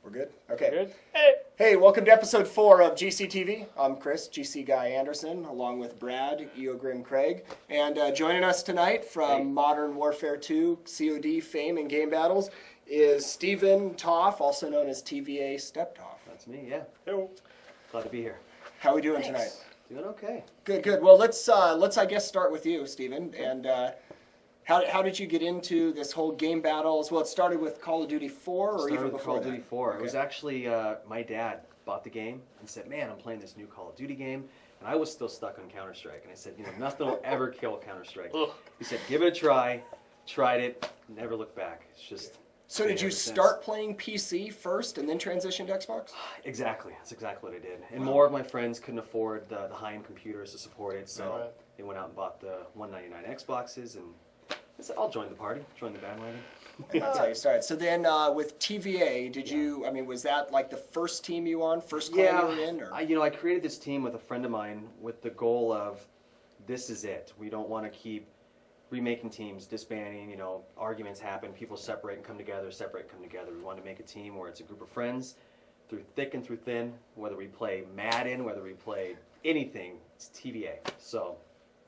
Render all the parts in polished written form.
We're good? Okay. Good. Hey. Hey, welcome to episode 4 of GCTV. I'm Chris, GC Guy Anderson, along with Brad, Eogrim Craig. And joining us tonight from Modern Warfare 2, COD fame and game battles is stepTOF, also known as TVA stepTOF. That's me, yeah. Hello. Glad to be here. How are we doing tonight? Doing okay. Good, good. Well, let's I guess start with you, Steven. And how did you get into this whole game battles? Well, it started with Call of Duty 4 or even before Call of Duty 4. Okay. It was actually my dad bought the game and said, "Man, I'm playing this new Call of Duty game," and I was still stuck on Counter-Strike. And I said, nothing will ever kill Counter-Strike. He said, "Give it a try." Tried it, never looked back. It's just. So did you start playing PC first and then transition to Xbox? Exactly. That's exactly what I did. And more of my friends couldn't afford the high-end computers to support it, so they went out and bought the $199 Xboxes, and I said, I'll join the party, join the bandwagon. And that's how you started. So then with TVA, did you, I mean, was that like the first team you were on, first clan you were in? Or? I created this team with a friend of mine with the goal of, this is it. We don't want to keep remaking teams, disbanding, arguments happen, people separate and come together, We want to make a team where it's a group of friends, through thick and through thin, whether we play Madden, whether we play anything, it's TVA. So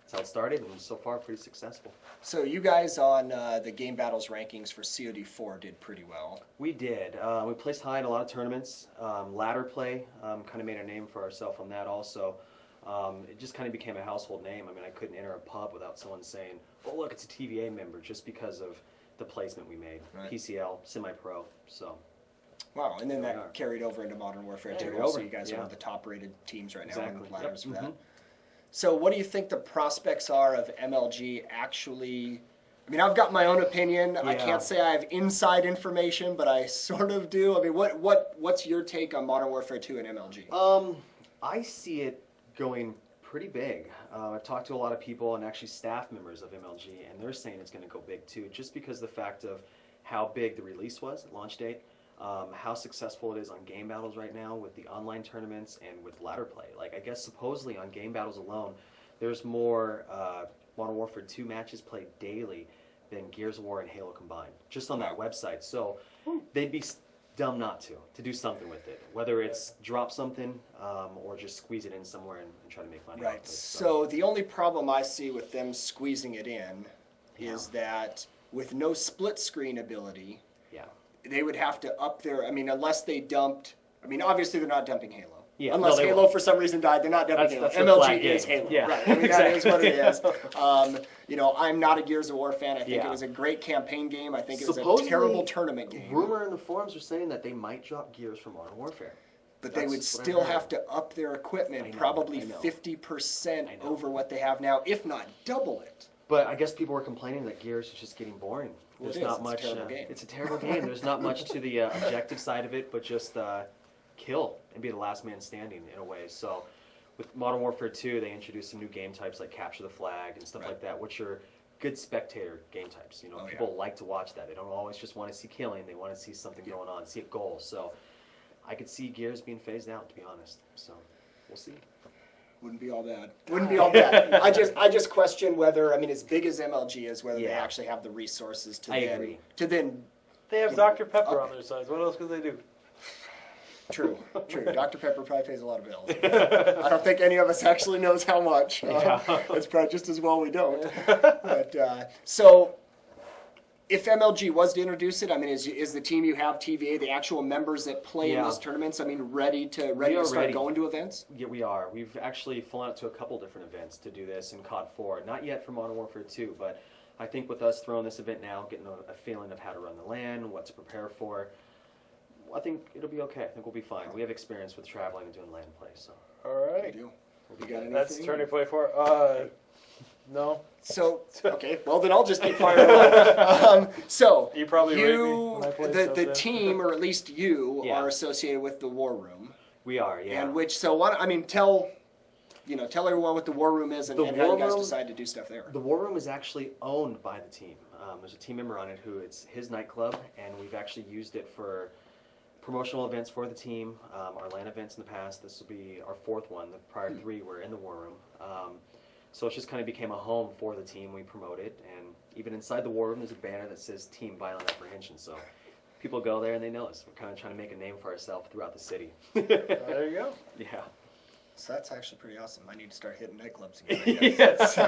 that's how it started, and so far pretty successful. So you guys on the Game Battles rankings for COD 4 did pretty well. We did. We placed high in a lot of tournaments. Ladder play kind of made a name for ourselves on that also. It just kind of became a household name. I mean, I couldn't enter a pub without someone saying, "Oh, look, it's a TVA member," just because of the placement we made. Right. PCL, semi-pro, so. Wow, and then that carried over into Modern Warfare 2. So you guys are one of the top-rated teams right now in the ladders for that. So what do you think the prospects are of MLG actually? I mean, I've got my own opinion. I can't say I have inside information, but I sort of do. I mean, what's your take on Modern Warfare 2 and MLG? I see it going pretty big. I've talked to a lot of people and actually staff members of MLG, and they're saying it's going to go big too, just because the fact of how big the release was at launch date, how successful it is on game battles right now with the online tournaments and with ladder play. Like, I guess supposedly on game battles alone, there's more Modern Warfare 2 matches played daily than Gears of War and Halo combined, just on that website. So they'd be dumb not to do something with it, whether it's drop something or just squeeze it in somewhere and try to make money off it. So the only problem I see with them squeezing it in is that with no split screen ability, they would have to up their, I mean, unless they dumped, I mean, obviously they're not dumping Halo. Yeah, unless Halo for some reason died, they're not dumping Halo. MLG is Halo. Yeah. Right. I mean, that is what it is. I'm not a Gears of War fan. I think it was a great campaign game. I think it was a terrible tournament game. Rumor in the forums are saying that they might drop Gears for Modern Warfare. But they would still have to up their equipment probably 50% over what they have now, if not double it. But I guess people were complaining that Gears is just getting boring. Well, There's not much. It's a terrible game. There's not much to the objective side of it, but just kill and be the last man standing in a way. So with Modern Warfare 2, they introduced some new game types like capture the flag and stuff like that, which are good spectator game types. People like to watch that. They don't always just want to see killing. They want to see something going on, see a goal. So I could see Gears being phased out, to be honest. So we'll see. Wouldn't be all bad. Wouldn't be all bad. I just question whether, I mean, as big as MLG is, whether they actually have the resources to then. They have Dr. Pepper on their sides. What else could they do? True. Dr. Pepper probably pays a lot of bills. I don't think any of us actually knows how much. It's probably just as well we don't. But so, if MLG was to introduce it, I mean, is the team you have, TVA, the actual members that play in those tournaments, I mean, ready to start going to events? Yeah, we are. We've actually flown out to a couple different events to do this in COD 4. Not yet for Modern Warfare 2, but I think with us throwing this event now, getting a feeling of how to run the LAN, what to prepare for, I think it'll be okay. I think we'll be fine. We have experience with traveling and doing LAN play, so. All right. You got anything? That's turning play for. No. So okay, well then I'll just keep firing away. So you probably the team, or at least you, are associated with the War Room. We are, yeah. And which, so what? I mean, tell everyone what the War Room is and how you guys decide to do stuff there. The War Room is actually owned by the team. There's a team member on it who it's his nightclub, and we've actually used it for promotional events for the team, our LAN events in the past. This will be our 4th one. The prior 3 were in the War Room. So it just kind of became a home for the team. We promote it, and even inside the War Room there's a banner that says Team Violent Apprehension. So people go there and they know us. We're kind of trying to make a name for ourselves throughout the city. There you go. Yeah. So that's actually pretty awesome. I need to start hitting nightclubs again, I guess.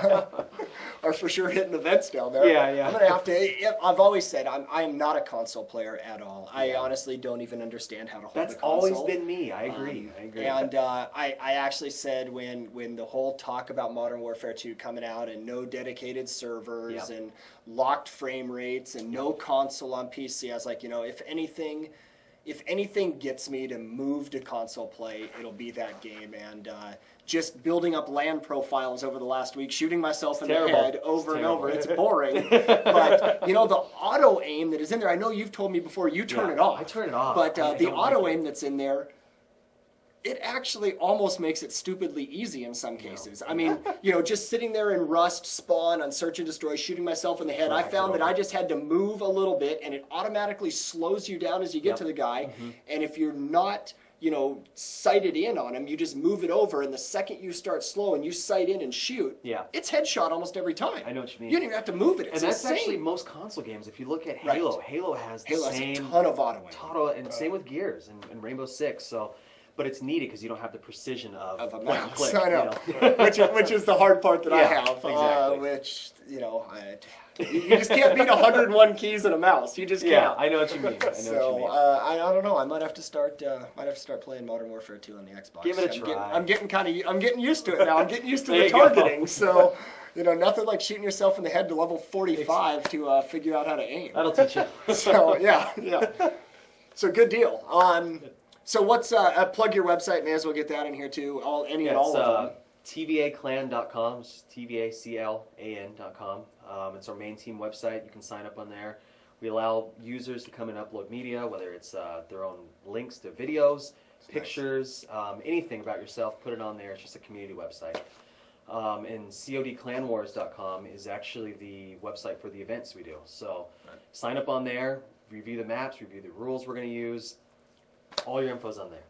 Or for sure hitting events down there. Yeah, yeah. I'm gonna have to. I've always said I am not a console player at all. I honestly don't even understand how to hold That's a console. always been me. I agree. I agree. And I actually said when the whole talk about Modern Warfare 2 coming out and no dedicated servers and locked frame rates and no console on PC, I was like, if anything gets me to move to console play, it'll be that game. And just building up LAN profiles over the last week, shooting myself in the head over and over, it's boring. But, the auto aim that is in there, I know you've told me before you turn it off. I turn it off. But I the don't auto like aim that's in there, it actually almost makes it stupidly easy in some cases. I mean, just sitting there in Rust, Spawn, on Search and Destroy, shooting myself in the head, I found that I just had to move a little bit, and it automatically slows you down as you get to the guy. And if you're not, sighted in on him, you just move it over, and the second you start slow and you sight in and shoot, it's headshot almost every time. I know what you mean. You don't even have to move it. It's and that's insane. actually most console games. If you look at Halo, Halo has the same a ton of auto aim. and same with Gears and Rainbow Six. So. But it's needed because you don't have the precision of a point and mouse. click, I know, which is the hard part that I have. Exactly. Which you just can't beat 101 keys in a mouse. You just can't. Yeah, I know what you mean. I don't know. I might have to start playing Modern Warfare 2 on the Xbox. Give it a try. I'm getting used to it now. I'm getting used to the targeting. So nothing like shooting yourself in the head to level 45 to figure out how to aim. That'll teach you. So yeah. So good deal. So what's plug your website? May as well get that in here too. All of them. tvaclan.com. It's tvaclan.com. It's our main team website. You can sign up on there. We allow users to come and upload media, whether it's their own links to videos, pictures, anything about yourself. Put it on there. It's just a community website. And codclanwars.com is actually the website for the events we do. So sign up on there, review the maps, review the rules we're going to use. All your info's on there.